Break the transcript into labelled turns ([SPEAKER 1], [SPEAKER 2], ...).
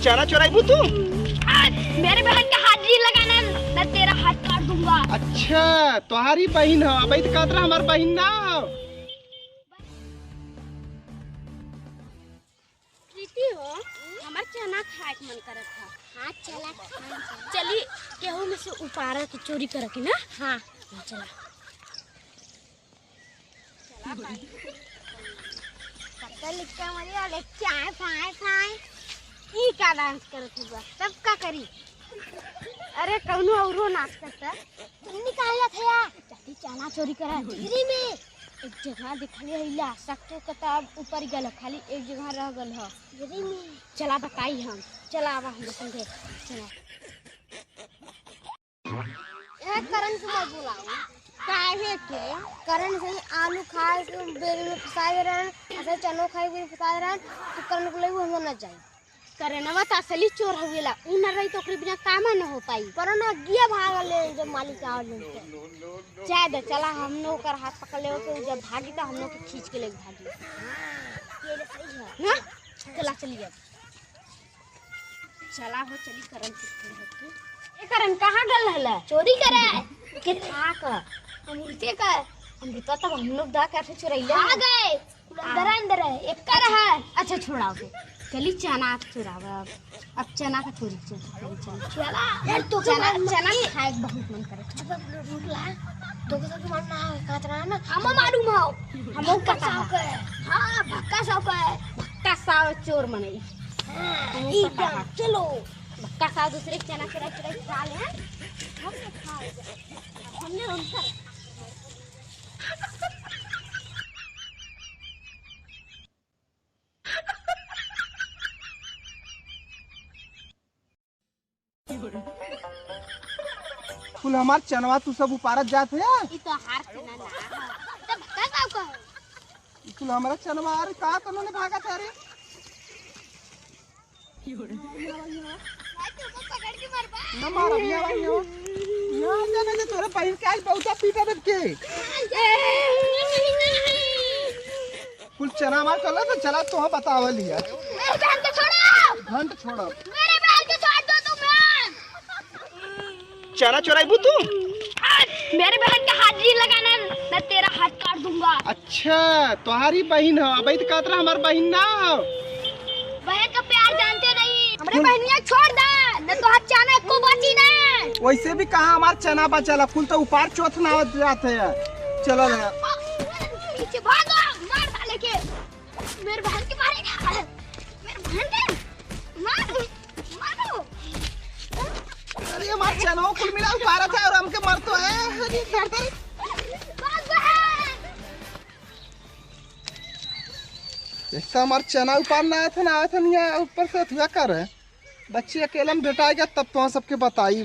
[SPEAKER 1] चना चुराई तू?
[SPEAKER 2] मेरे बहन का हाथ नहीं लगाना, मैं तेरा हाथ काट दूंगा।
[SPEAKER 1] अच्छा तुम्हारी बहन हो, अब कहत रहा हमार बहन ना हो।
[SPEAKER 2] प्रीति हो, हमार चना खाए के मन करत था। हाँ चला चली गेहूं में से उपारा के चोरी करे के ना। हाँ चला पता लिखा मरी और एक चाय फाय फाय ई का डांस करत हुआ सब का करी। अरे कौनो औरो नाच करता तुम निकाला था चाची चना चोरी करा गिरी में एक जगह दिखले हिला सकतो किताब ऊपर गल खाली एक जगह रह गल ह गिरी में। चला बताई हम चला आवा हम संगे चला ए करण को मत बुलाओ काहे के करण से आलू खाए के बेरी में फसाए रहन ऐसे चनो खाए के फसाए रहन तो करण को ले हम ना जाए। करनवा त असली चोर होवेला उ न रही तो ओकरे बिना काम न हो पाई। करण गिया भागले जब मालिक आवल तो जाए दे चला हम लोग कर हाथ पकड़ ले के जब भागी तो हम लोग के खींच के ले भागी। ये ले सही है हां चला चलिए चला हो चली करण के ए करण कहां गल हला चोरी करे के था का अमृते का अमृता तब हम लोग दा कैसे चुरैले आ गए अंदर है एक कर है। अच्छा छोड़ाओ चली चना चुरावा अब चना का चोरी चला यार तो चना खाए बहुत मन करे भूख ला तो के मारना काटना है ना हम मालूम हो हम पता है। हां भक्का साव का है भक्का साव चोर मनई ई चलो भक्का साव दूसरे चना चुरा खा ले हम खा हमने उनका
[SPEAKER 1] कुल हमार चनवा तू सब उपारत जात है
[SPEAKER 2] ई तो हार चना ना तब भक्का साव का
[SPEAKER 1] कुल हमारा चनवा अरे का तने भागा था रे ना मार अभी भाई हो ना जाने दे तोरे बहन के आज बहुता पीटा देब के कुल चना मार चला तो चला तो बताव लिया
[SPEAKER 2] मेरे बहन को छोड़ो
[SPEAKER 1] घंट छोड़ो
[SPEAKER 2] मेरे बहन को छोड़ दो तुम।
[SPEAKER 1] चना चुराई तू?
[SPEAKER 2] मेरे बहन का हाथ नहीं लगाना, मैं तेरा हाथ काट दूंगा।
[SPEAKER 1] अच्छा तुम्हारी बहन हो, अब कहत रहा हमार बहन ना हो।
[SPEAKER 2] बहन का प्यार जानते नहीं हमारे बहनिया छोड़ दे न तो हाथ चना को बची ना।
[SPEAKER 1] वैसे भी कहाँ हमार चना बचला कुल तो ऊपर चौथ ना जाते है। चलो ना
[SPEAKER 2] पीछे भागो मार डाले के मेरे बहन के मारेगा मेरे बहन के मारो मारो।
[SPEAKER 1] अरे हमार चना कुल मिला उपारा था और हमके मर तो है अरे डरते ऐसा हमार चना उपारना आया था ना आया था नहीं ऊपर से अथवा कर बच्चे अकेला में भेटाएगा तब तो सबके बताई।